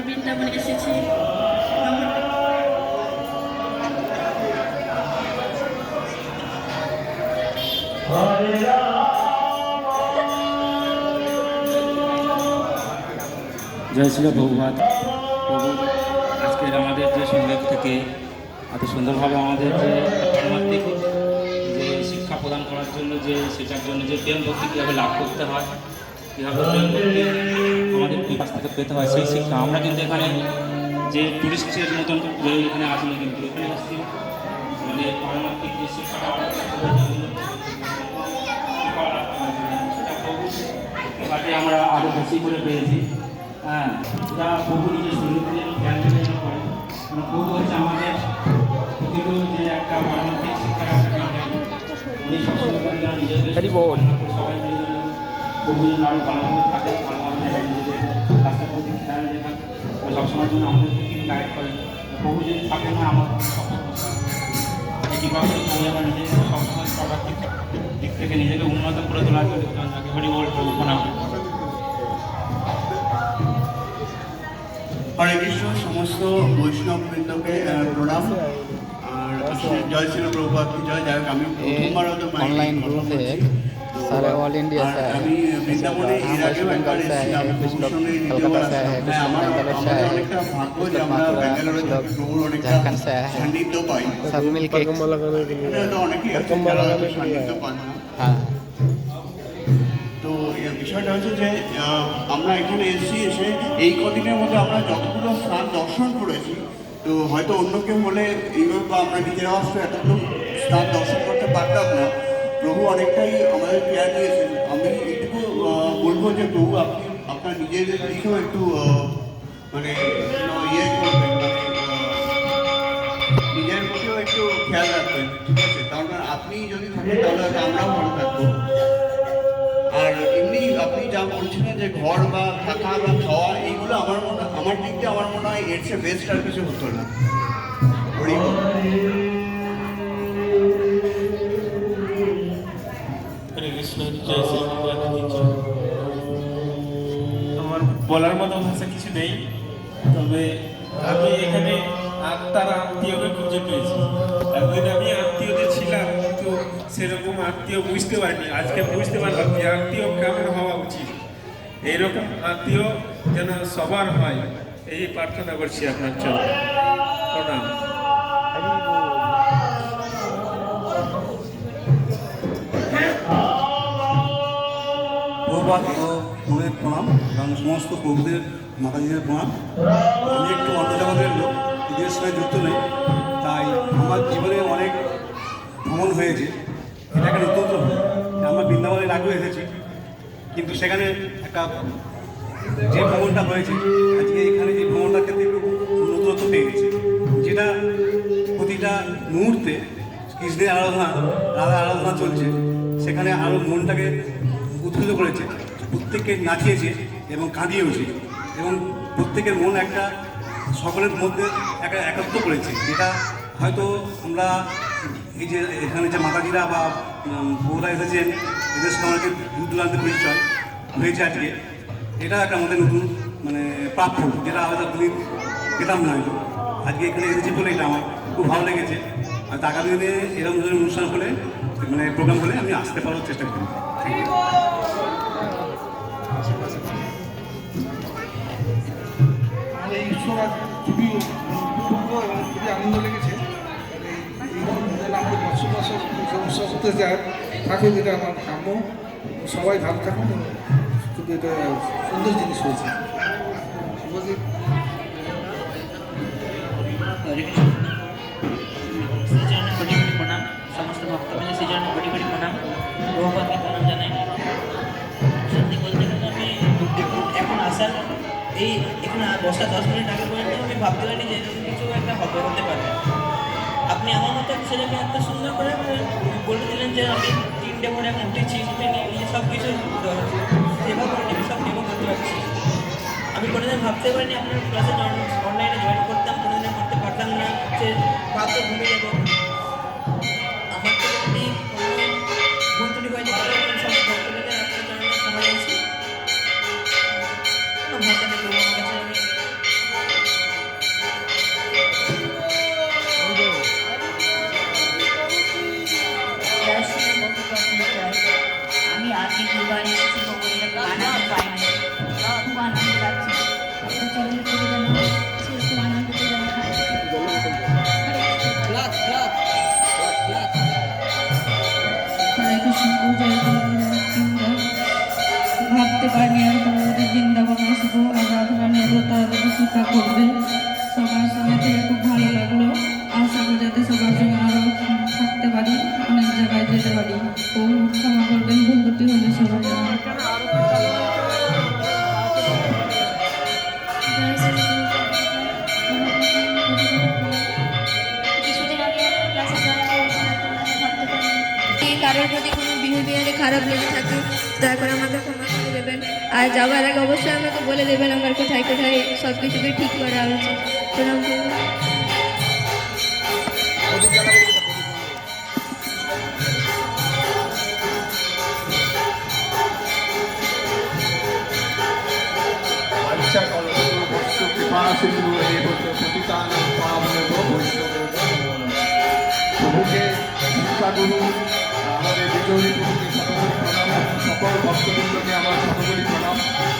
বৃন্দাবনে এসেছি। জয় ছিল প্রভুপাত। প্রভু আজকের আমাদের যে সঙ্গীত থেকে এত সুন্দরভাবে আমাদের যে আধ্যাত্মিক যে শিক্ষা প্রদান করার জন্য যে সেটার জন্য যে প্রেম ভক্তি কীভাবে লাভ করতে হয়, কীভাবে প্রেম ভক্তি আমাদের কাছ থেকে পেতে হয়, সেই শিক্ষা আমরা কিন্তু এখানে যে টুরিস্টের মতন এখানে আসিনি, কিন্তু এখানে আসছি মানে পারমাত্মিক যে শিক্ষাটা সেটা আমরা আরও বেশি করে পেয়েছি। হ্যাঁ, এটা প্রভু নিজের শরীরকে জ্ঞান করে, প্রভু হচ্ছে আমাদের প্রতিটি যে একটা পারমাত্মিক শিক্ষার একটা উনি সবসময় নিজেদের সবাই মিলে প্রভু যেন আরও ভালোভাবে থাকে, ভালোভাবে নিজেদের রাস্তার প্রতি খেয়াল রেখা সবসময়ের জন্য আমাদেরকে কিন্তু গাইড করেন। প্রভু যদি থাকে না আমার সবসময় কীভাবে করে প্রভু আমার নিজেকে সবসময় সবার দিক থেকে নিজেকে উন্নত করে তোলার জন্য একেবারে ওর প্রভু প্রণাম। হরে কৃষ্ণ, সমস্ত বৈষ্ণব বৃন্দকে প্রণাম। আর জয় শ্রী প্রভুপাদ কি জয়। যাই হোক, আমি প্রথমবার হয়তো ऑनलाइन ग्रुप है सारे ऑल इंडिया से है, আমি বৃন্দাবনে এর আগেও একবার এসেছিলাম প্রভুর সঙ্গে कलकत्ता से है, कुछ আমার बेंगलोर से है, অনেকটা ভাগ্য যে कुछ আমরা मथुरा, ব্যাঙ্গালোরে कुछ থাকি, लोग প্রভুর অনেকটা झारखंड से आए हैं, সান্নিধ্য পাই। सब मिल के এটা অনেকেই আছে যারা হয়তো সান্নিধ্য পান না। हाँ তো বিষয়টা হচ্ছে যে আমরা এখানে এসে এই কদিনের মধ্যে আমরা যতগুলো স্থান দর্শন করেছি, তো হয়তো অন্য কেউ হলে এইভাবে বা আমরা নিজেরা অবশ্য এতগুলো স্থান দর্শন করতে পারতাম না। প্রভু অনেকটাই আমাদের কেয়ার নিয়েছেন। আমি এইটুকু বলবো যে প্রভু আপনি আপনার নিজের দিকেও একটু মানে ইয়ে করবেন, মানে নিজের প্রতিও একটু খেয়াল রাখবেন, ঠিক আছে? কারণ আপনি যদি থাকেন তাহলে হয়তো আমরাও ভালো থাকবো। আর এমনি আপনি যা বলছিলেন যে ঘর বা থাকা বা খাওয়া, এইগুলো আমার দিক দিয়ে আমার মনে হয় এর চেয়ে বেস্ট আর কিছু হতো না। আমার বলার মতো ভাষা কিছু নেই, তবে আমি এখানে আত্মার আত্মীয়কে খুঁজে পেয়েছি। একদিন আমি আত্মীয়তে ছিলাম, কিন্তু সেরকম আত্মীয় বুঝতে পারিনি। আজকে বুঝতে পারলাম যে আত্মীয় কেমন হওয়া উচিত। এইরকম আত্মীয় যেন সবার হয়, এই প্রার্থনা করছি আপনার জন্য। প্রণাম। প্রভুপাত ও প্রভুদের প্রণাম, কারণ সমস্ত প্রভুদের মাতাজিদের প্রণাম। আমি একটু অন্তর্জগতের লোক, নিজের সঙ্গে যুক্ত নেই, তাই আমার জীবনে অনেক ভ্রমণ হয়েছে। এটা একটা নতুন ভ্রমণ। আমরা বৃন্দাবনের আগেও এসেছি, কিন্তু সেখানে একটা যে ভ্রমণটা হয়েছে, আজকে এখানে যে ভ্রমণটার ক্ষেত্রে একটু নতুনত্ব পেয়ে গেছে, যেটা প্রতিটা মুহূর্তে কৃষ্ণের আরাধনা, রাধা আরাধনা চলছে। সেখানে আরও মনটাকে উদ্বুদ্ধ করেছে, প্রত্যেককে নাচিয়েছে এবং কাঁদিয়েওছে, এবং প্রত্যেকের মন একটা সকলের মধ্যে একটা একত্র করেছে, যেটা হয়তো আমরা এই যে এখানে যে মাতাজিরা বা বউরা এসেছেন, এদের সঙ্গে অনেকে দূর দূরান্তে পরিচয় হয়েছে আজকে। এটা একটা আমাদের নতুন মানে প্রাপ্য, যেটা হয়তো কোনোদিন পেতাম না। হয়তো আজকে এখানে এসেছি বলে এটা আমার খুব ভালো লেগেছে। আর আগামী দিনে এরকম ধরনের অনুষ্ঠান হলে, মানে প্রোগ্রাম হলে আমি আসতে পারার চেষ্টা করি। এই উৎসব খুবই উপভোগ্য এবং খুবই আনন্দ লেগেছে। আমাদের উৎসব হতে যায় থাকুক, এটা আমার কাম্য। সবাই ভালো থাকুন, খুবই এটা সুন্দর জিনিস হয়েছে। শ্রীচরণের কোটি কোটি প্রণাম, সমস্ত ভক্তবৃন্দ শ্রীচরণের কোটি কোটি প্রণাম, প্রভুপাদকে প্রণাম জানাই। সত্যি বলতে গেলে আমি এখন আসার এখানে বসার 10 মিনিট আগে পর্যন্ত আমি ভাবতে পারিনি যে এরকম কিছু একটা হতে পারে। আপনি আমার মতো ছেলেকে এত সুন্দর করে বলে দিলেন যে আমি 3 ডে পরে এখন উঠেছি, উঠে নিয়ে সব কিছু যেভাবে আমি সব নিয়ম করতে পারছি। আমি কোনোদিন ভাবতে পারিনি আপনার ক্লাসে অনলাইনে জয়েন করতাম, কোনোদিন করতে পারতাম না, যে ভাবতে ঘুমে যাবো। আমার তো যদি কোনো ভুল ত্রুটি হয়নি, তাহলে আমি সব ভক্তদের আপনার জন্য ক্ষমা চাইছি। কোনো ভাষা নেই আমার কাছে। আমি দ্বিতীয়বার এসেছি প্রভু, এরকম আনন্দ পাইনি। খুব আনন্দ লাগছে। আপনার চরণে প্রভু যেন সেরকম আনন্দটা যেন হয়। হরে কৃষ্ণ প্রভু, জয় গুরু। ভাবতে পারিনি এরকম যদি বৃন্দাবন আসবো আর রাধারানী এত তাড়াতাড়ি কৃপা করবে। সবার সঙ্গে থেকে খুব ভালো লাগলো। আশা করি যাতে সবার সঙ্গে আরও থাকতে পারি, অনেক জায়গায় যেতে পারি। ও ক্ষমা করবেন ভুল ত্রুটি হলে সবাই আমার। কারোর প্রতি কোনো বিহেভিয়ারে খারাপ লেগে থাকে দয়া করে আমাকে ক্ষমা করে দেবেন। আর যাওয়ার আগে অবশ্যই আমাকে বলে দেবেন আমার কোথায় কোথায় সব কিছুকে ঠিক করা উচিত। প্রণাম করুন। আচ্ছা কলম বস্ত কৃপা সিন্ধু এই হচ্ছে পতিতানাং পাবনেভ্যো বৈষ্ণবেভ্যো নমো নমঃ। প্রভুকে শিক্ষা গুরু আমাদের বিজয়ী প্রভুকে শতকরি প্রণাম এবং সকল ভক্তবৃন্দকে আমার শতকরি প্রণাম।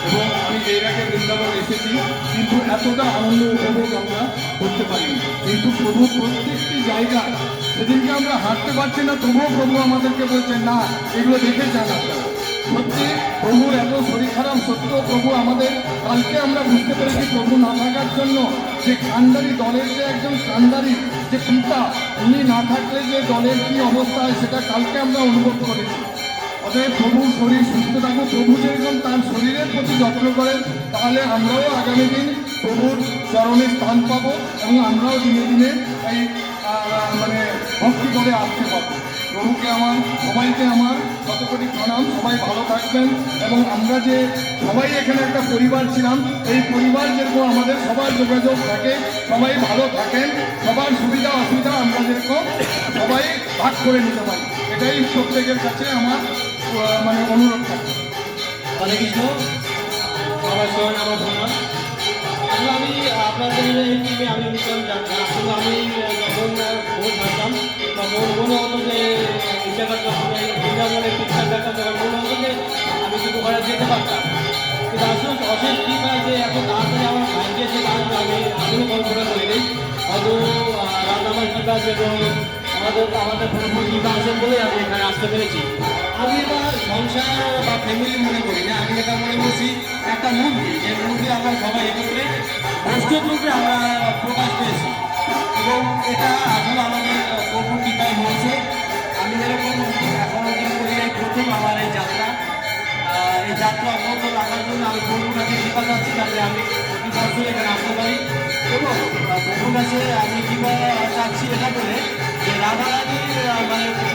এবং আমি এর আগে বৃন্দাবন এসেছি, কিন্তু এতটা আনন্দ উপভোগ আমরা করতে পারিনি। কিন্তু প্রভু প্রত্যেকটি জায়গায় সেদিনকে আমরা হাঁটতে পারছি না, তবুও প্রভু আমাদেরকে বলছেন না এগুলো দেখে যান আপনারা। সত্যি প্রভুর এত শরীর খারাপ সত্ত্বেও প্রভু আমাদের, কালকে আমরা বুঝতে পেরেছি প্রভু না থাকার জন্য যে কান্ডারি দলের যে একজন কান্ডারি যে পিতা, উনি না থাকলে যে দলের কী অবস্থা হয় সেটা কালকে আমরা অনুভব করেছি। অতএব প্রভুর শরীর সুস্থ থাকুক। প্রভু যেরকম তার শরীরের প্রতি যত্ন করেন, তাহলে আমরাও আগামী দিন প্রভুর চরণে স্থান পাবো এবং আমরাও দিনে দিনে এই মানে ভক্তি করে আসতে পারবো। প্রভুকে আমার, সবাইকে আমার কত কোটি প্রণাম। সবাই ভালো থাকবেন এবং আমরা যে সবাই এখানে একটা পরিবার ছিলাম, এই পরিবার যেরকম আমাদের সবার যোগাযোগ থাকে, সবাই ভালো থাকেন, সবার সুবিধা অসুবিধা আমরা যেরকম সবাই ভাগ করে নিতে পারি, এটাই প্রত্যেকের কাছে আমার মানে অনুরোধ থাকে। হরে কৃষ্ণ, সবার সঙ্গে আমার প্রণাম। আমি আপনাদের এই টিমে আমি আসলে আমি যখন ভোট থাকতাম তখন মনে হতো যে এই জায়গাটা বৃন্দাবনের পিকচার দেখা তখন মনে হতো যে আমি কিন্তু ওখানে যেতে পারতাম। কিন্তু আসলে অশেষ কৃপা যে এত তাড়াতাড়ি আমার ভাগ্যে সে আসবে আমি আসলে কল্পনা করিনি। হয়তো রাধামার কৃপা আছে এবং আমাদের প্রভু কৃপা আছেন বলে আমি এখানে আসতে পেরেছি। আমি এটা সংসার বা ফ্যামিলি মনে করি না, আমি এটা মনে করছি একটা মুভি, যে মুভি আমরা সবাই একত্রে বৈষ্ণব রূপে আমরা প্রকাশ পেয়েছি এবং এটা আসলে আমাদের প্রভু কৃপায় হয়েছে। আমি এরকম এখনো দিন করি, এই প্রথম আমার এই যাত্রা অব্যাহত রাখার জন্য আমি প্রভুর কাছে কৃপা চাচ্ছি যাতে আমি প্রতি বছর এখানে আসতে পারি এবং প্রভুর কাছে আমি কৃপা চাচ্ছি এটা বলে যে রাধারানীর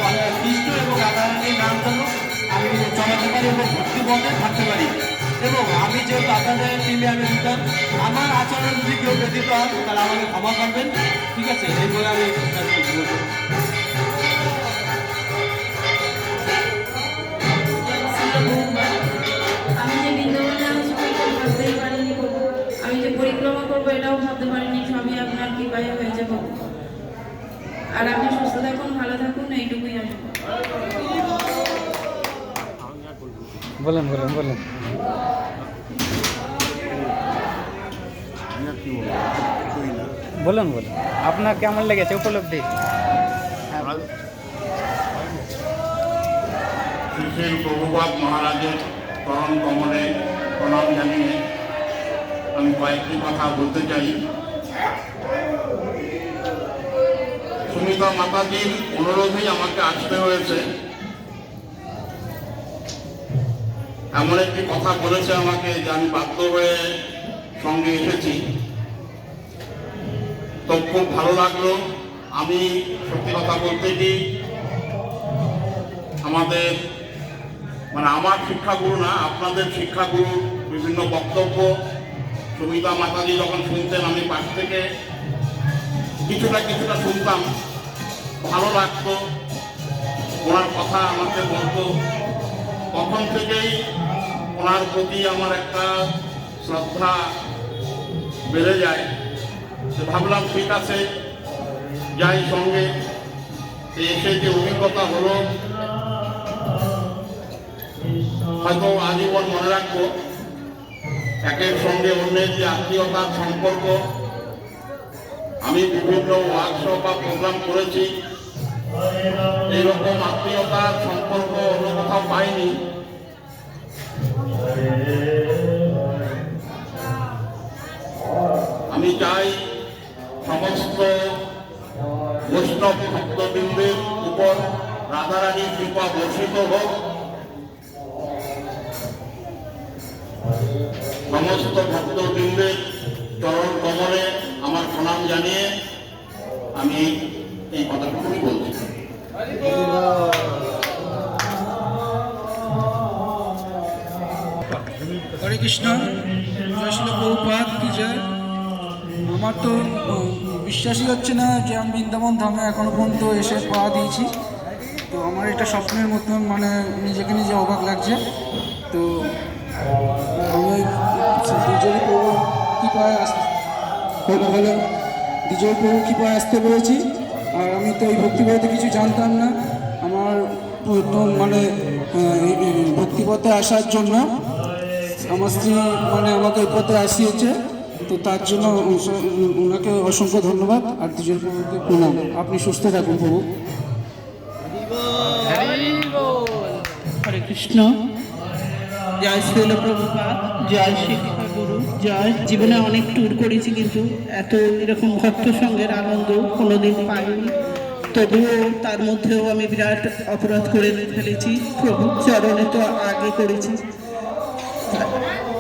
মানে কৃষ্ণ এবং রাধারানীর নাম যেন আমি চলাতে পারি এবং ভক্তি পথে থাকতে পারি। এবং আমি যেহেতু আপনাদের টিমে আমি দিতাম, আমার আচরণ যদি কেউ ব্যতীত হয় তাহলে আমাকে ক্ষমা করবেন, ঠিক আছে? এই বলে আমি আমি যে বৃন্দাবনে আসবো এটা ভাবতেই পারিনি প্রভু। আমি যে পরিক্রমা করবো এটাও ভাবতে পারিনি। সবই আপনার কৃপায় হয়েছে প্রভু। আর আপনি সুস্থ থাকুন, ভালো থাকুন, এইটুকুই আসবো। বলেন বলেন বলেন। বলুন বলুন, আপনার কেমন লেগেছে উপলব্ধি? শ্রী প্রভুপাদ মহারাজের চরণ কমলে প্রণাম জানিয়ে আমি কয়েকটি কথা বলতে চাই। সুমিতা মাতাজির অনুরোধেই আমাকে আসতে হয়েছে। এমন একটি কথা বলেছে আমাকে যে আমি বাধ্য হয়ে সঙ্গে এসেছি, তো খুব ভালো লাগলো। আমি সত্যি কথা বলতে কি, আমাদের মানে আমার শিক্ষাগুরু না, আপনাদের শিক্ষাগুরু বিভিন্ন বক্তব্য সুমিতা মাতাজি যখন শুনতেন আমি পাশ থেকে কিছুটা শুনতাম, ভালো লাগতো। ওনার কথা আমাকে বলতো, তখন থেকেই ওনার প্রতি আমার একটা শ্রদ্ধা বেড়ে যায়। ভাবলাম ঠিক আছে যাই সঙ্গে। এসে যে অভিজ্ঞতা হলো হয়তো আজীবন মনে রাখবো। একের সঙ্গে অন্যের যে আত্মীয়তার সম্পর্ক, আমি বিভিন্ন ওয়ার্কশপ বা প্রোগ্রাম করেছি, এইরকম আত্মীয়তার সম্পর্ক অন্য কোথাও পাইনি। আমি চাই সমস্ত বৈষ্ণব ভক্তবৃন্দের উপর রাধারানীর কৃপা বর্ষিত হোক। সমস্ত ভক্তবৃন্দের চরণ কমলে আমার প্রণাম জানিয়ে আমি এই কথাটুকুই বলছি। হরে কৃষ্ণ, জয় শ্রী প্রভুপাদ কি জয়। আমার তো বিশ্বাসই হচ্ছে না যে আমি বৃন্দাবন ধামে এখনো পর্যন্ত এসে পা দিয়েছি। তো আমার এটা স্বপ্নের মতন, মানে নিজেকে নিজে অবাক লাগছে। তো আমি দ্বিজয় প্রভু কৃপায় দ্বিজয় প্রভু কৃপায় আসতে পেরেছি। আর আমি তো এই ভক্তিপথে কিছু জানতাম না। আমার মানে ভক্তিপথে আসার জন্য আমার স্ত্রী মানে আমাকে এই পথে আসিয়েছে। তো তার জন্য ওনাকে অসংখ্য ধন্যবাদ আর দ্বিজয় প্রভুকে প্রণাম। আপনি সুস্থ থাকুন প্রভু। হরে কৃষ্ণ, জয় শ্রীল প্রভুপাদ, জয় শিক্ষা গুরু, জয়। জীবনে অনেক ট্যুর করেছি কিন্তু এত এরকম ভক্ত সঙ্গের আনন্দ কোনোদিন পাইনি। তবুও তার মধ্যেও আমি বিরাট অপরাধ করে ফেলেছি। প্রভুর চরণে তো আগে করেছি,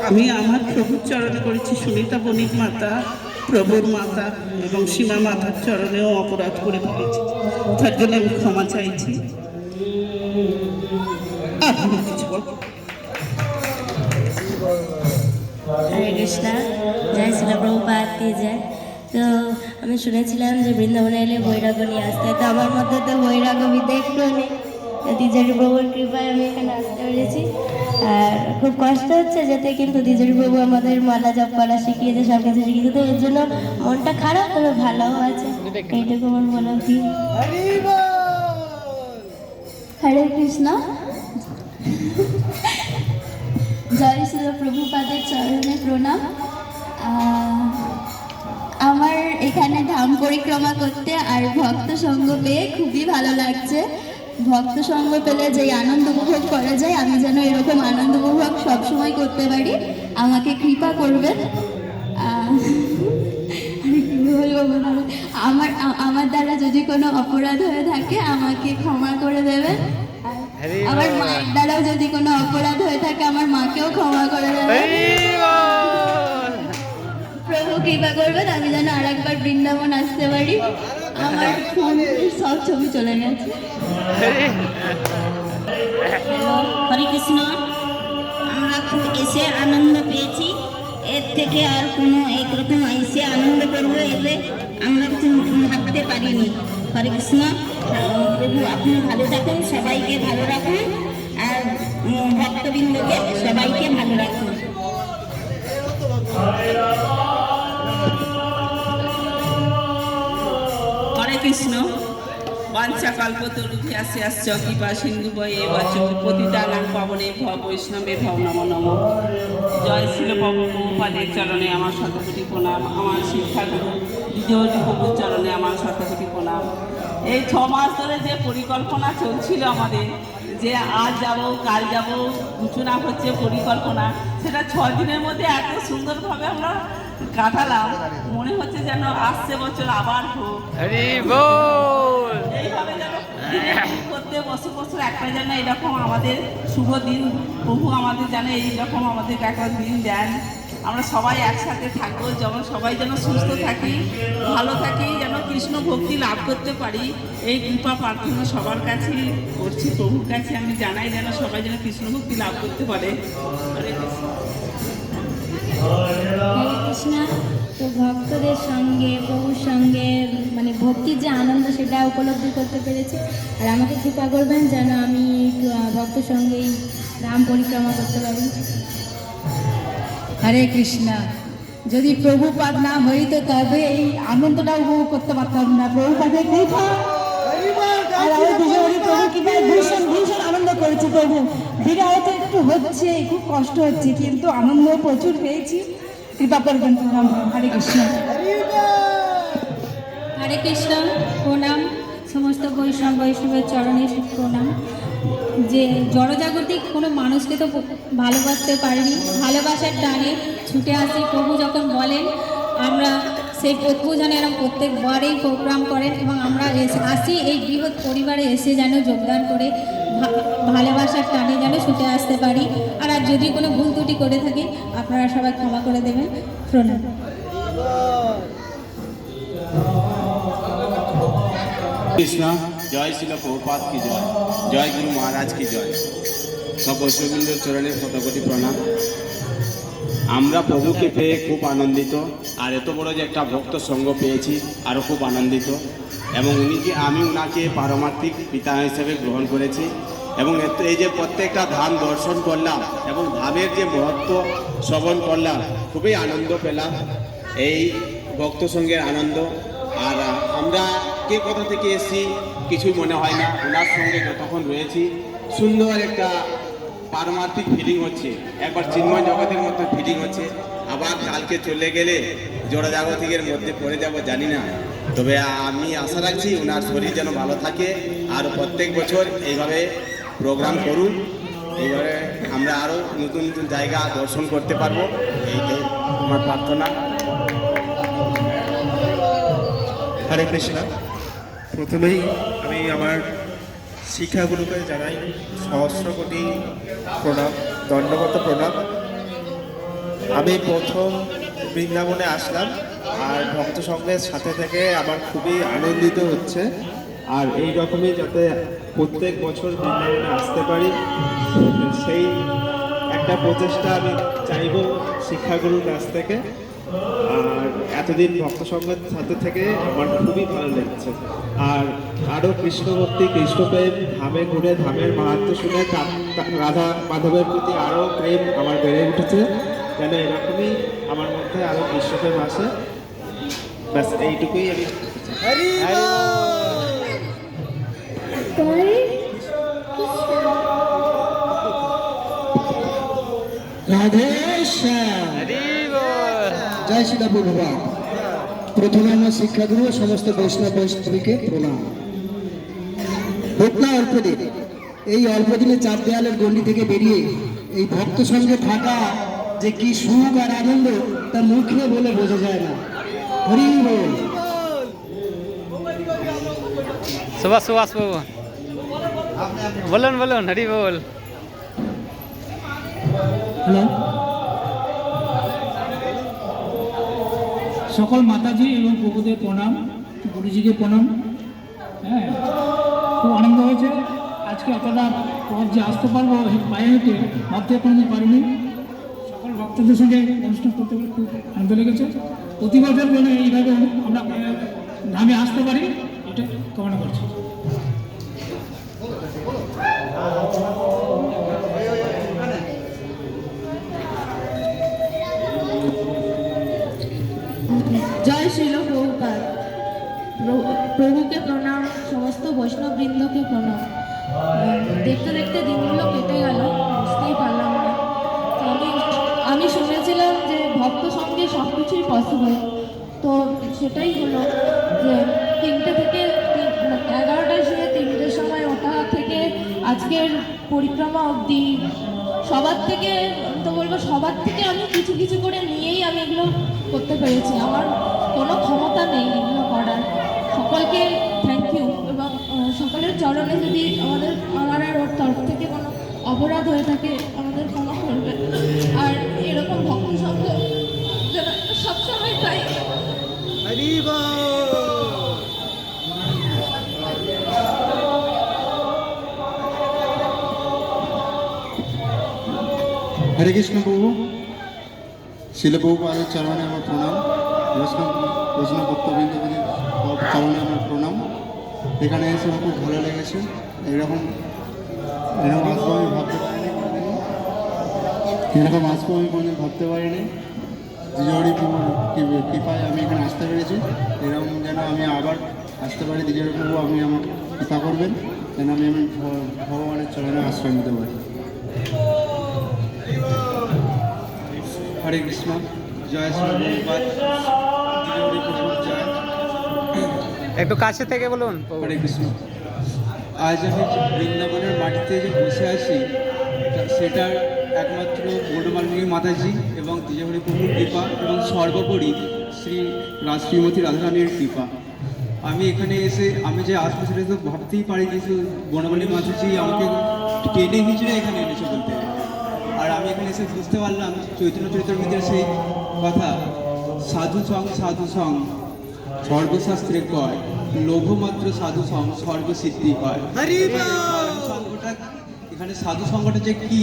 আমি আমার প্রভুর চরণে করেছি। সুনিতা বণিক মাতা, প্রভুর মাতা এবং সীমা মাতার চরণেও অপরাধ করে ফেলেছি। তার জন্য আমি ক্ষমা চাইছি। আপনি কিছু বল। হরে কৃষ্ণ, জয় শ্রী প্রভুপাদ কি জয়। তো আমি শুনেছিলাম যে বৃন্দাবনে এলে বৈরাগ্য নিয়ে আসতে, তো আমার মধ্যে তো বৈরাগ্য বিদ্যা একটু নেই। দ্বিজয় প্রভুর কৃপায় আমি এখানে আসতে পেরেছি। আর খুব কষ্ট হচ্ছে যেতে, কিন্তু দ্বিজয় প্রভু আমাদের মালা জপ করা শিখিয়েছে, সব কিছু শিখিয়েছে। তো এর জন্য মনটা খারাপ, তবে ভালোও আছে। এইটুকু আমার বলা কি। হরে কৃষ্ণ, জয় শ্রী প্রভুপাদের চরণে প্রণাম। আমার এখানে ধাম পরিক্রমা করতে আর ভক্ত সঙ্গ পেয়ে খুবই ভালো লাগছে। ভক্ত সঙ্গ পেলে যে আনন্দ উপভোগ করা যায়, আমি যেন এরকম আনন্দ উপভোগ সবসময় করতে পারি। আমাকে কৃপা করবেন। আমার দ্বারা যদি কোনো অপরাধ হয়ে থাকে আমাকে ক্ষমা করে দেবেন। আমার মায়ের দ্বারাও যদি কোনো অপরাধ হয়ে থাকে আমার মাকেও ক্ষমা করে দেবেন। প্রভু কৃপা করবেন আমি যেন আর একবার বৃন্দাবন আসতে পারি। আমার ফোন সব ছবি চলে গেছে। হরে কৃষ্ণ, আমরা খুব এসে আনন্দ পেয়েছি। এর থেকে আর কোনো একরকম এসে আনন্দ করবো এলে আমরা কিছু ভাবতে পারিনি। হরে কৃষ্ণ, প্রভু আপনি ভালো থাকুন, সবাইকে ভালো রাখুন, আর ভক্তবৃন্দকে সবাইকে ভালো রাখুন। হরে কৃষ্ণ, বাঞ্ছা কল্পতরুভি আসে আসছ কৃপা সিন্ধু বয়ে বচ পতিতানাং পাবনে ভব বৈষ্ণবে ভব নমো নমঃ। জয় শ্রীল প্রভুপাদের চরণে আমার শতকোটি প্রণাম। আমার শিক্ষাগুরু দ্বিজয় প্রভুর চরণে আমার শতকোটি প্রণাম। এই 6 মাস ধরে যে পরিকল্পনা চলছিল আমাদের, যে আজ যাব কাল যাব, সূচনা হচ্ছে পরিকল্পনা, সেটা 6 দিনের মধ্যে এত সুন্দরভাবে আমরা কাটালাম। মনে হচ্ছে যেন আসছে বছর আবার হোক। এইভাবে যেন করতে বছর বছর একটা যেন এরকম আমাদের শুভ দিন প্রভু আমাদের যেন এইরকম আমাদের একটা দিন দেন। আমরা সবাই একসাথে থাকবো, যেমন সবাই যেন সুস্থ থাকি, ভালো থাকি, যেন কৃষ্ণ ভক্তি লাভ করতে পারি। এই কৃপা প্রার্থনা সবার কাছে করছি, প্রভুর কাছে আমি জানাই যেন সবাই যেন কৃষ্ণ ভক্তি লাভ করতে পারে। হরে কৃষ্ণ। হরে কৃষ্ণ, তো ভক্তদের সঙ্গে প্রভুর সঙ্গে মানে ভক্তির যে আনন্দ সেটা উপলব্ধি করতে পেরেছি। আর আমাকে কৃপা করবেন যেন আমি ভক্ত সঙ্গেই ধাম পরিক্রমা করতে পারি। হরে কৃষ্ণ, যদি প্রভুপাদ না হইত তবে এই আনন্দটা উপভোগ করতে পারতাম না। প্রভুপাদের কৃপা আর আমি দুজনেরই প্রভু কৃপায় ভীষণ ভীষণ আনন্দ করেছি। প্রভু বিরহ তো একটু হচ্ছে, খুব কষ্ট হচ্ছে, কিন্তু আনন্দ প্রচুর পেয়েছি। কৃপা করবেন প্রণাম। হরে কৃষ্ণ। হরে কৃষ্ণ। প্রণাম সমস্ত বৈষ্ণবের চরণে প্রণাম। যে জড়জাগতিক কোনো মানুষকে তো ভালোবাসতে পারিনি, ভালোবাসার টানে ছুটে আসি। প্রভু যখন বলেন আমরা সেই প্রভু যেন এরকম প্রত্যেকবারেই প্রোগ্রাম করেন এবং আমরা আসি এই বৃহৎ পরিবারে এসে যেন যোগদান করে ভালোবাসার টানে যেন ছুটে আসতে পারি। আর যদি কোনো ভুল ত্রুটি করে থাকি আপনারা সবাই ক্ষমা করে দেবেন। প্রণাম। কৃষ্ণ। জয় শিল প্রভুপাদ কি জয়, জয় গুরু মহারাজ কি জয়। সব বৈষ্ণববৃন্দের চরণে শতকোটি প্রণাম। আমরা প্রভুকে পেয়ে খুব আনন্দিত, আর এত বড় যে একটা ভক্ত সঙ্গ পেয়েছি আরও খুব আনন্দিত। এবং আমি ওনাকে পারমার্থিক পিতা হিসেবে গ্রহণ করেছি। এবং এই যে প্রত্যেকটা ধাম দর্শন করলাম এবং ধামের যে মহত্ব শ্রবণ করলাম, খুবই আনন্দ পেলাম। এই ভক্ত সঙ্গের আনন্দ। আর আমরা কে কোথা থেকে এসেছি কিছুই মনে হয় না, ওনার সঙ্গে যতক্ষণ রয়েছি সুন্দর একটা পারমার্থিক ফিলিং হচ্ছে, একবার চিন্ময় জগতের মতো ফিলিং হচ্ছে। আবার কালকে চলে গেলে জড়জাগতিকের মধ্যে পড়ে যাব জানি না, তবে আমি আশা রাখছি ওনার শরীর যেন ভালো থাকে আর প্রত্যেক বছর এইভাবে প্রোগ্রাম করুন, এইভাবে আমরা আরও নতুন নতুন জায়গা দর্শন করতে পারবো, এইটাই আমার প্রার্থনা। হরে কৃষ্ণ। প্রথমেই আমি আমার শিক্ষাগুরুকে জানাই সহস্র কোটি প্রণাম, দণ্ডবত প্রণাম। আমি প্রথম বৃন্দাবনে আসলাম আর ভক্ত সঙ্গের সাথে থেকে আমার খুবই আনন্দিত হচ্ছে। আর এই রকমই যাতে প্রত্যেক বছর বৃন্দাবনে আসতে পারি সেই একটা প্রচেষ্টা আমি চাইব শিক্ষাগুরুর কাছ থেকে। আর এতদিন ভক্ত সঙ্গের সাথে থেকে আমার খুবই ভালো লেগেছে। আর আরও কৃষ্ণ ভক্তি, কৃষ্ণপ্রেম, ধামে ঘুরে ধামের মাহাত্ম্য শুনে রাধা মাধবের প্রতি আরও প্রেম আমার বেড়ে উঠেছে, যেন এরকমই আমার মধ্যে আরও কৃষ্ণপ্রেম আসে। ব্যাস এইটুকুই আমি রাধে শ্যাম। জয় শিলা প্রভুপাদ। প্রথমে আমার শিক্ষাগুরু সমস্ত বৈষ্ণবীকে প্রণাম। হোক না অল্প দিন, এই অল্প দিনে চার দেয়ালের গণ্ডি থেকে বেরিয়ে এই ভক্ত সঙ্গে থাকা যে কি সুখ আর আনন্দ তা মুখে বলে বোঝা যায় না। হরি বল। সুভাষ বাবু বলুন বলুন, হরি বল। হ্যালো, সকল মাতাজি এবং প্রভুদের প্রণাম, গুরুজিকে প্রণাম। হ্যাঁ, খুব আনন্দ হয়েছে আজকে এতটা পথ যে আসতে পারবো পায়ে হেঁটে, ভাবতে কোনোদিন পারিনি। সকল ভক্তদের সঙ্গে অনুষ্ঠান করতে পারে খুব আনন্দ লেগেছে। প্রতি বছর যেন এইভাবে আমরা ধামে আসতে পারি এটা কামনা করছি। জয় শিল প্রভুপাদ। প্রভুকে প্রণাম, সমস্ত বৈষ্ণববৃন্দকে প্রণাম। দেখতে দেখতে দিনগুলো কেটে গেল, বুঝতেই পারলাম না। তো আমি শুনেছিলাম যে ভক্ত সঙ্গে সব কিছুই পসিবল, তো সেটাই হলো যে 3টে থেকে 11টায় শুয়ে 3টের সময় ওঠা থেকে আজকের পরিক্রমা অবধি সবার থেকে তো বলবো, সবার থেকে আমি কিছু কিছু করে নিয়েই আমি এগুলো করতে পেরেছি। আমার কোনো ক্ষমতা নেই এগুলো করার। সকলকে থ্যাংক ইউ, এবং সকলের চরণে যদি আমার আর ওর তরফ থেকে কোনো অপরাধ হয়ে থাকে আমাদের ক্ষমা করবে। আর এরকম ভক্ত সঙ্গ যেন সবসময় পাই। হরে কৃষ্ণ প্রভু। শিল প্রভুপাদের চরণে আমার প্রণাম, বৈষ্ণব ভক্তবৃন্দদের চরণে আমার প্রণাম। এখানে এসে আমার খুব ভালো লেগেছে। এরকম আসবো আমি ভাবতে পারিনি, এরকম আসবো আমি কোনোদিন ভাবতে পারিনি। দিজোড়ি কৃপায় আমি এখানে আসতে পেরেছি। এরকম যেন আমি আবার আসতে পারি। দিজোড়ি প্রভু আমি আমার কৃপা করবেন। যেন আমি আমার ভগবানের চরণে আশ্রয় নিতে পারি। হরে কৃষ্ণ, জয় শ্রী প্রভুপাদ, হরি প্রভু জয়। একটু কাছে থেকে বলুন। হরে কৃষ্ণ। আজ আমি যে বৃন্দাবনের মাটিতে যে বসে আছি সেটার একমাত্র গৌরমালিনী মাতাজি এবং দ্বিজহরি প্রভুর কৃপা এবং সর্বোপরি শ্রীমতী রাধারানীর কৃপা। আমি এখানে এসে আমি যে আসবো সেটা তো ভাবতেই পারি যে বনমালী মাতাজি আমাকে টেনে হিঁচড়ে এখানে এনেছে বলতে। আর আমি এখানে এসে বুঝতে পারলাম চৈতন্য চরিতামৃতের সেই কথা, সাধু সং সর্বশাস্ত্রে কয়, লোভমাত্র সাধু সং সর্বসিদ্ধি হয়। এখানে সাধু সঙ্গটা যে কি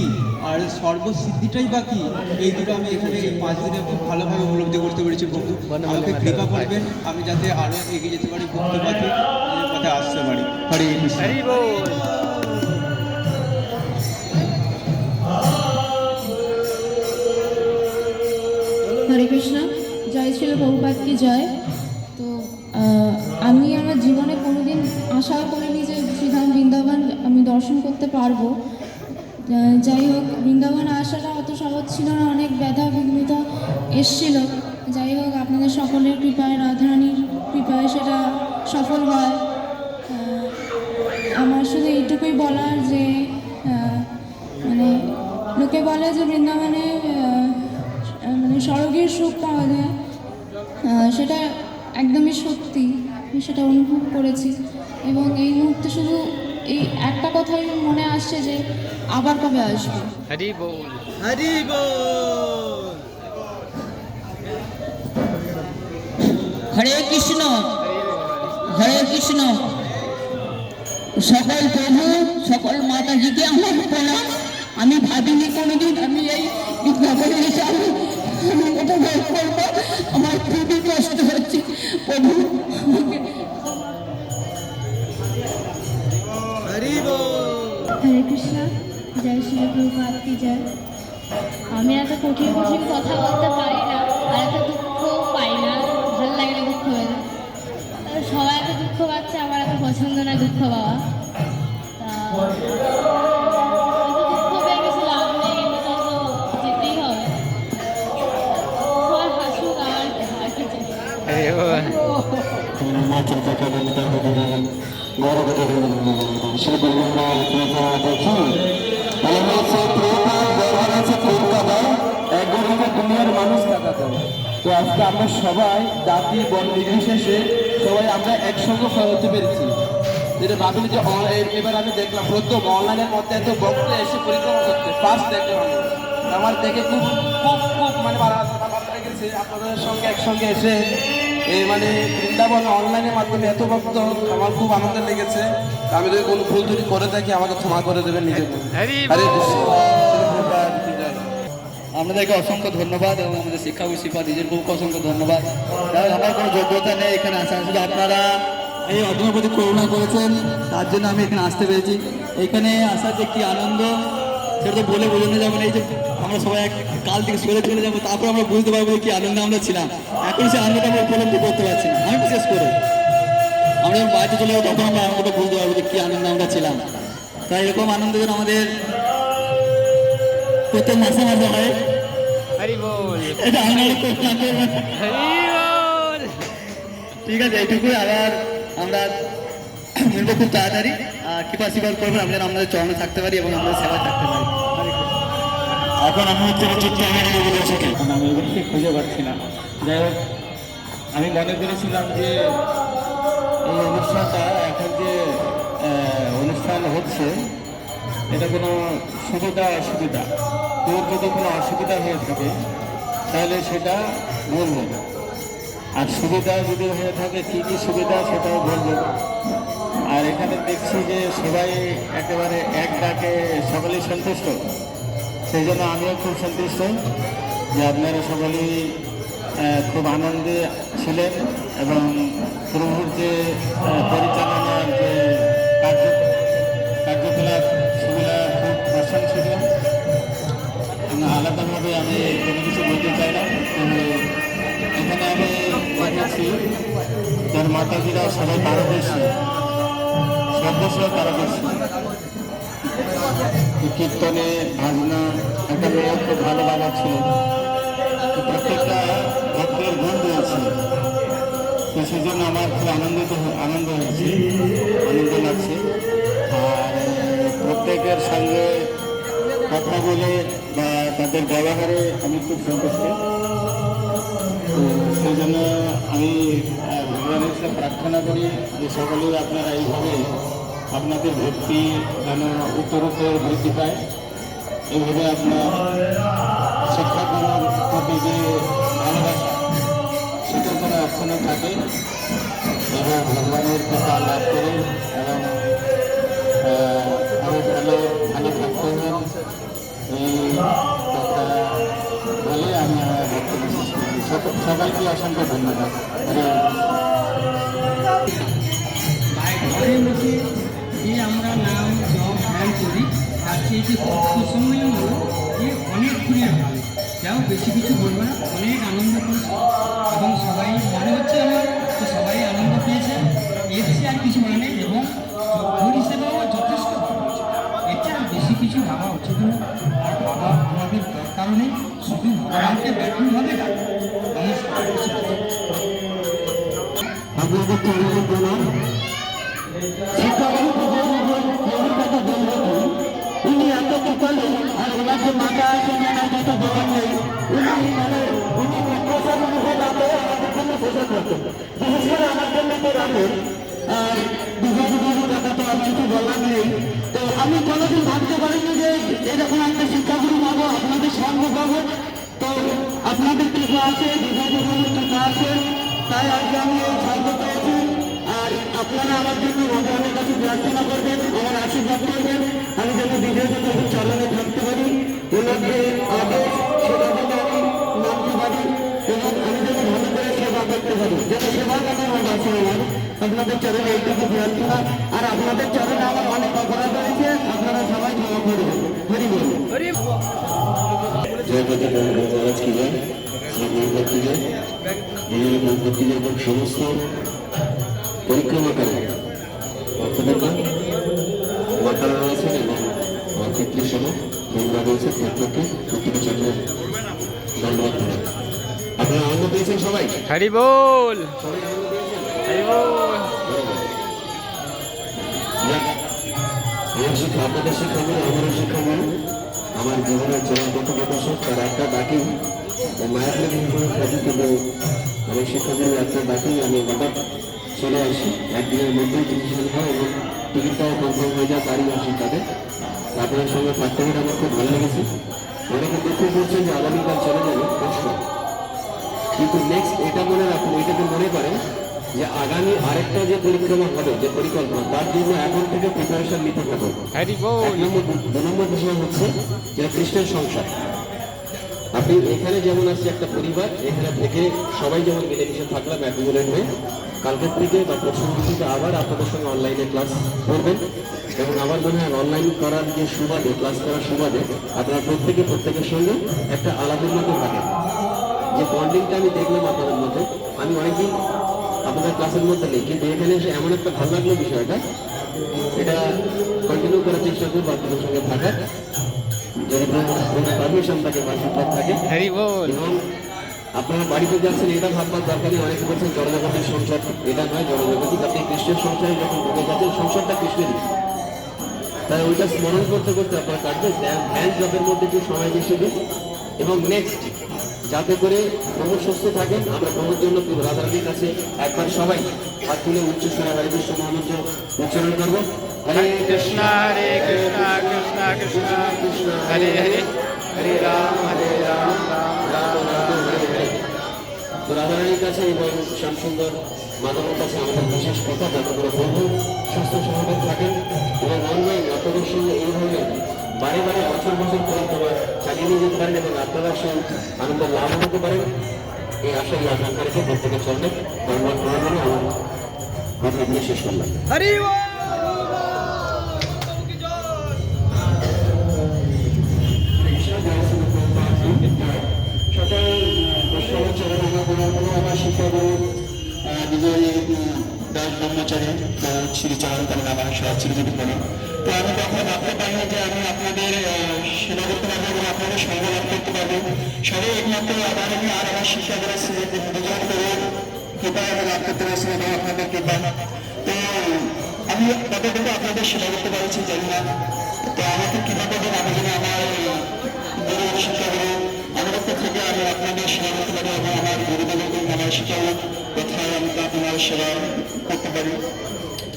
আর সর্বসিদ্ধিটাই বা কি, এই দুটো আমি এখানে এই 5 দিনে খুব ভালোভাবে উপলব্ধি করতে পেরেছি। প্রভু আমাকে কৃপা করবেন আমি যাতে আরও এগিয়ে যেতে পারি, ভক্তি পথে আসতে পারি। হরে কৃষ্ণ। হরে কৃষ্ণ, জয় শ্রী প্রভুপাদ কি জয়। তো আমি আমার জীবনে কোনোদিন আশাও করিনি যে শ্রীধাম বৃন্দাবন আমি দর্শন করতে পারবো। যাই হোক, বৃন্দাবন আসাটা অত সহজ ছিল না, অনেক ব্যথা বিঘ্নতা এসছিল। যাই হোক, আপনাদের সকলের কৃপায়, রাধারানীর কৃপায় সেটা সফল হয়। আমার শুধু এইটুকুই বলার যে মানে লোকে বলে যে বৃন্দাবনে মানে স্বর্গের সুখ পাওয়া যায়, সেটা একদমই সত্যি, আমি সেটা অনুভব করেছি। এবং এই মুহূর্তে শুধু এই একটা কথাই মনে আসছে যে আবার কবে আসবে। হরি বল, হরি বল। হরে কৃষ্ণ, হরে কৃষ্ণ। সকল প্রভু, সকল মাতাজিকে আমার প্রণাম। আমি ভাবিনি কোনোদিন আমি এই বিজ্ঞাপনে এসে আমি এটা বের করবো। আমার খুবই কষ্ট হচ্ছে প্রভু। হরে কৃষ্ণ, জয় শ্রী প্রভুপাদ কি জয়। আমি এত কঠিন কঠিন কথা বলতে পারি না, আর এত দুঃখ পাই না, ভালো লাগে না দুঃখ পেলে। সবাই এত দুঃখ পাচ্ছে, আমার এত পছন্দ না দুঃখ পাওয়া। দুঃখ পেয়ে কিছু লাভ নেই, এটা তো যেতেই হবে। সবাই হাসুক, আমার আর কি চাই। দুনিয়ার মানুষ কাটাতে। তো আজকে আমরা সবাই জাতি বর্ণ নির্বিশেষে সবাই আমরা একসঙ্গে হতে পেরেছি। যেটা ভাবিনি যে এবার আমি দেখলাম প্রথম অনলাইনের মধ্যে এত ভক্ত এসে পরিক্রমা করতে ফার্স্ট দেখলাম। আমার দেখে খুব খুব খুব মানে ভালো লেগেছে আপনাদের সঙ্গে একসঙ্গে এসে মানে বৃন্দাবন অনলাইনের মাধ্যমে এত ভক্ত আমার খুব আনন্দ লেগেছে। আমি যদি কোনো ভুল যদি করে থাকি আমাকে ক্ষমা করে দেবেন নিজে। হরে কৃষ্ণ। আপনাদেরকে অসংখ্য ধন্যবাদ এবং আমাদের শিক্ষা শিক্ষা নিজের খুব অসংখ্য ধন্যবাদ। কারণ আমার কোনো যোগ্যতা নেই এখানে আসা, শুধু আপনারা এই অর্জনের প্রতি করুণা করেছেন, তার জন্য আমি এখানে আসতে পেরেছি। এখানে আসার যে কী আনন্দ সেটা তো বলে বোঝানো যাবে না। এই যে আমরা সবাই কাল থেকে সরে চলে যাবো, তারপর আমরা বুঝতে পারবো যে কী আনন্দে আমরা ছিলাম। এখন সেই আনন্দটা আমরা উপলব্ধি করতে পারছি না। আমি বিশেষ করে আমরা যখন বাড়িতে চলে যাবো তখন আমরা আনন্দটা বুঝতে পারবো যে কী আনন্দে আমরা ছিলাম। তাই এরকম আনন্দ যেন আমাদের প্রত্যেক মাসে মাসে হয়। এটা ঠিক আছে, এইটুকুই। আবার আমরা মিলবো খুব তাড়াতাড়ি। আর কৃপা স্বীকার করবেন আমরা যেন আমাদের চরণে থাকতে পারি এবং আমাদের সেবায় থাকতে পারি। এখন আমি হচ্ছে আমি এগুলোকে খুঁজে পাচ্ছি না। যাই হোক, আমি মনে করেছিলাম যে এই অনুষ্ঠানটা এখন যে অনুষ্ঠান হচ্ছে এটা কোনো সুবিধা অসুবিধা, তোর যদি কোনো অসুবিধা হয়ে থাকে তাহলে সেটা বলবেন, আর সুবিধা যদি হয়ে থাকে কী কী সুবিধা সেটাও বলবেন। আর এখানে দেখছি যে সবাই একেবারে এক ডাকে সকলেই সন্তুষ্ট, সেই জন্য আমিও খুব সন্তুষ্ট যে আপনারা সকলেই খুব আনন্দে ছিলেন এবং প্রভুর যে পরিচালনার যে কার্যকলাপ সেগুলো খুব প্রশংসনীয়। আলাদাভাবে আমি কোনো কিছু বলতে চাই না, তবে এখানে আমি দেখেছি যার মাতাজিরা সবাই পারদর্শী, যথেষ্ট তারা বেশি কীর্তনে ভাজনা একটা মেয়ের খুব ভালো লাগা ছিল। প্রত্যেকটা ভক্তের গুণ রয়েছে, তো সেই জন্য আমার খুব আনন্দ হয়েছে, আনন্দ লাগছে। আর প্রত্যেকের সঙ্গে কথা বলে বা তাদের ব্যবহারে আমি খুব সন্তুষ্ট। তো সেই জন্য আমি ভগবানের কাছে প্রার্থনা করি যে সকলেই আপনারা এইভাবে আপনাদের ভক্তি যেন উত্তরোত্তর বৃদ্ধি পায়, এইভাবে আপনার শিক্ষাগুলোর প্রতি যে ভালোবাসা সেটা যেন এখনো থাকে এবং ভগবানের কৃপা লাভ করে এবং আরও ভালো থাকতে হন, এই কথা বলে আমি আমার বক্তব্য শেষ করি। সবাইকে অসংখ্য ধন্যবাদ। ঘরে বসে যে আমরা নাম জপ ধ্যান করি তার চেয়ে যে তথ্য সম্মেলন হলো যে অনেক গুণের ভালো, যাও বেশি কিছু বলবো না, অনেক আনন্দ করছি এবং সবাই মনে হচ্ছে আমার তো সবাই আনন্দ পেয়েছে, এর চেয়ে আর কিছু মানে নেই এবং যোগ্য হিসেবেও যথেষ্ট ভালো হচ্ছে, এর চেয়ে আর বেশি কিছু ভাবা উচিত না। আর ভাবা আমাদের দরকার নেই, শুধু ভগবানকে ব্যাকুলভাবে ডাকা। নমস্কার। আপনাদের চরণে প্রণাম। উনি এত কৃপালু আর ওনার যে মাতা আছেন ওনার যত জবান নেই, উনি প্রসাদ মুখে রাখে আমাদের জন্য প্রসাদ রাখেন, বিশেষ করে আমার জন্য তো রাখেন। আর বিভাগীয় কথা তো আর কিছু বলার নেই। তো আমি কোনোদিন ভাবতে পারিনি যে এরকম একটা শিক্ষাগুরু পাবো, আপনাদের সঙ্গ পাবো। তো আপনাদের কৃপা আছে, বিভাগীয় কৃপা আছে, তাই আজকে আমি এই সঙ্গ পেয়েছি। আর আপনারা আমার জন্য ভগবানের কাছে প্রার্থনা করবেন, আমার আশীর্বাদ করবেন, আমি যেন বিজয়কে চরণে থাকতে পারি, ওনার যে আদেশ সেটা যেন আমি মানতে পারি এবং আমি যেন ভালো করে সেবা করতে পারি, যেন সেবা করার মতো আছে আমার। আপনাদের চরণে এইটুকু প্রার্থনা। আর আপনাদের চরণে আমার অনেক অপরাধ রয়েছে, আপনারা সবাই ক্ষমা করবেন। হরি বল। জয় পতি মহারাজ কি জয়, মহাভক্তি জয়, মহাভক্তি জয় এবং সমস্ত পরিক্রমা করে ভক্তবৃন্দ মাতারা রয়েছেন এবং পিতৃসহ বন্ধুরা রয়েছে, প্রত্যেককে প্রত্যেকে চন্দ্র ধন্যবাদ করেন। আপনারা আনন্দ পেয়েছেন সবাই? হরি বল, সবাই আনন্দ পেয়েছেন? হরি বল। আমার শিক্ষা, আপনাদের শিক্ষাগুলো আমারও শিক্ষাগুলো, আমার জীবনের চরম পথপ্রদর্শক। তার একটা ডাকি মায়াপুরে কিন্তু আমার শিক্ষাগুলো একটা ডাকি আমি হঠাৎ চলে আসি, একদিনের মধ্যেই ডিসিশন হয় এবং টিকিটটাও কনফার্ম হয়ে যায়, বাড়ি আসি তাদের। আপনাদের সঙ্গে থাকতে পেরে আমার খুব ভালো লেগেছে। অনেকে দুঃখ করছেন যে আগামীকাল চলে যাবে, কষ্ট, কিন্তু নেক্সট এটা মনে রাখুন, এটাকে মনে করেন যে আগামী আরেকটা যে পরিক্রমা হবে, যে পরিকল্পনা, তার জন্য এখন থেকে প্রিপারেশন নিতে হবে। এক নম্বর, দু নম্বর বিষয় হচ্ছে যেটা কৃষ্ণের সংসার। আপনি এখানে যেমন আছে একটা পরিবার, এখানে থেকে সবাই যেমন মিলেমিশে থাকলাম একজনের হয়ে, কালকের থেকে বা পরশু থেকে আবার আপনাদের সঙ্গে অনলাইনে ক্লাস করবেন এবং আমার মনে হয় অনলাইন করার যে সুবাদে, ক্লাস করার সুবাদে আপনারা প্রত্যেকের সঙ্গে একটা আলাদার মতো থাকেন। যে বন্ডিংটা আমি দেখলাম আপনাদের মধ্যে, আমি অনেকদিন আপনাদের ক্লাসের মধ্যে নেই, কিন্তু এখানে এসে এমন একটা ভালো লাগলো বিষয়টা, এটা কন্টিনিউ করার চেষ্টা করবো আপনাদের সঙ্গে থাকার, যদি পারমিশন থাকে বা সুযোগ থাকে। এবং আপনারা বাড়িতে যাচ্ছেন এটা ভাববার দরকার নেই। অনেকে বলছেন জনজগতের সংসার, এটা নয় জনজগতিক। আপনি কৃষ্ণের সংসারে যখন ঢুকে যাচ্ছেন, সংসারটা কৃষ্ণেরই, তাই ওইটা স্মরণ করতে করতে আপনার কাটবে। ধ্যান জপের মধ্যে একটু সময় বেশি দিন এবং নেক্সট যাতে করে প্রভু সুস্থ থাকেন। আমরা প্রভুর জন্য রাধারানীর কাছে একবার সবাই হাত তুলে উচ্চ স্বরে হরে কৃষ্ণ মহামন্ত্র উচ্চারণ করবো। হরে কৃষ্ণ কৃষ্ণ কৃষ্ণ কৃষ্ণ হরে হরে, হরে রাম রাম রাম রাম হরে হরে। তো রাধারানীর কাছে এবং শ্যামসুন্দর মাধবের কাছে আমাদের বিশেষ কথা, যাতে করে প্রভু সুস্থ স্বাভাবিক থাকেন এবং অনলাইন আপনাদের সঙ্গে এইভাবে বারে বারে বছর পরিক্রমা চালিয়ে নিয়ে যেতে পারেন এবং আপনারা সেই আনন্দ লাভ হতে পারেন, এই আশাই আকাঙ্ক্ষা রেখে প্রত্যেকের চলবে ধন্যবাদ প্রণাম আমার কথা দিয়ে শেষ করলাম। সকল চরণ আমার শিক্ষাগুরু বিজয়ী দাস ব্রহ্মচারী শ্রীচরণ করেন, আমার সব স্মৃতি করেন। তো আমি তখন ভাবতে পারিনি যে আমি আপনাদের সেবা করতে পারবো এবং আপনাদের সঙ্গ লাভ করতে পারবো। সবাই একমাত্র আবার আমি আর আমার শিক্ষাগুলো দুজন করে কৃপায় আমি লাভ করতে পারছি এবং আপনাদের কৃপা। তো আমি কতটুকু আপনাদের সেবা করতে পারছি জানি না। তো আমাকে কৃপা করবেন, আমি যেন আমার গুরু শিক্ষাগুলো অনুরক্ত থেকে আমি আপনাদের সেবা করতে পারি এবং আমার গুরুদেবকে আমার শিক্ষাগুলো কোথায় আমি আপনার সেবা করতে পারি,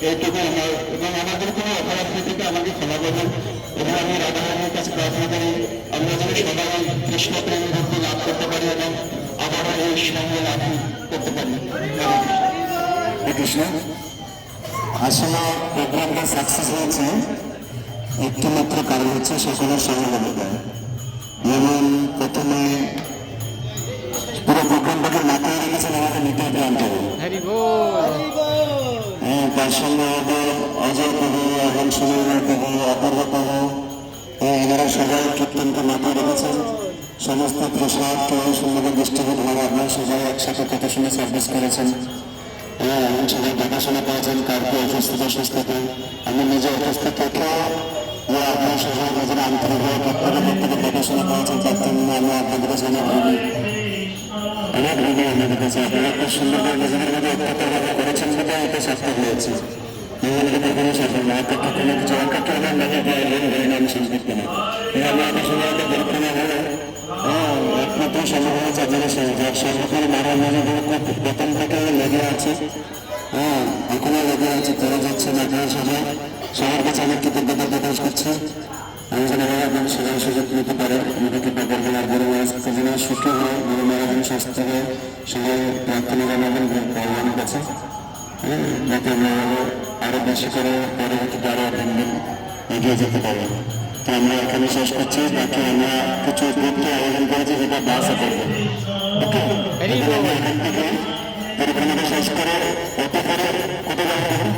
এইটুকু আমার। এবং আমাদের কোনো অপরাধ থেকে আমাকে ক্ষমা করবেন এবং আমি রাধারানীর কাছে প্রার্থনা করি আমরা যেন সবাই কৃষ্ণ প্রেম ভক্তি লাভ করতে পারি এবং আবারও এই সঙ্গ লাভ করতে পারি। কৃষ্ণ আসলে প্রোগ্রামটা সাকসেস হয়েছে একটি মাত্র কারণ হচ্ছে সকলের সহযোগিতা। যেমন প্রথমে পুরো প্রোগ্রামটাকে মাথায় রেখেছেন আমাদের নিতাই প্রান্ত, হ্যাঁ, তার সঙ্গে আমাদের অজয় প্রভু এবং সুনীল প্রভু, অপূর্ব প্রভু, এনারা সবাই কীর্তনকে মাথায় রেখেছেন। সমস্ত প্রসাদকে সুন্দর দৃষ্টিগতভাবে আপনারা সবাই একসাথে কথা শুনে সার্ভিস করেছেন। হ্যাঁ, এবং সবাই দেখাশোনা করেছেন কারকে অসুস্থতা। আমি নিজে অসুস্থ থেকেও যে আপনার সবাই নিজের আন্তরিকভাবে প্রত্যেকে দেখাশোনা করেছেন, তার জন্য আমি আপনাদের কাছে অনেক ঋণী আপনাদের কাছে। আপনারা খুব সুন্দর করে নিজেদের মধ্যে অত্যন্তভাবে করেছেন বলে এটা সার্থক হয়েছে। কোনো সফল না অপেক্ষা কোনো কিছু অপেক্ষা আমার নামে হরিনাম সংকীর্তনে আমি এত সময় একটা পরীক্ষা না হলে একমাত্র সম্ভব হয়েছে যারা সর্বকালে নারায়ণ খুব প্রথম থেকে লেগে আছে, হ্যাঁ, এখনো লেগে আছে, করা যাচ্ছে না। আপনারা সবাই সবার কাছে অনেক কৃতজ্ঞতা প্রকাশ করছে। আমি যেন আপনার সবাই সুযোগ নিতে পারেন, আমাকে কৃপা করবেন। আর গুরু মহারাজকে যেন সুখী হয়, গুরু মহারাজ স্বাস্থ্য হয়, সবাই প্রার্থনা জানাবেন ভগবানের কাছে, যাতে আমরা আরো বেশি করে পরবর্তীতে আরো দিন এগিয়ে যেতে পারি। তো আমরা এখানে শেষ করছি, বাকি আমরা কিছু গ্রুপকে আয়োজন করেছি যেটা বাসে করবো। ওকে, আমরা এখান থেকে পরিক্রমাটা শেষ করে অটো করে কোথায় যাবো?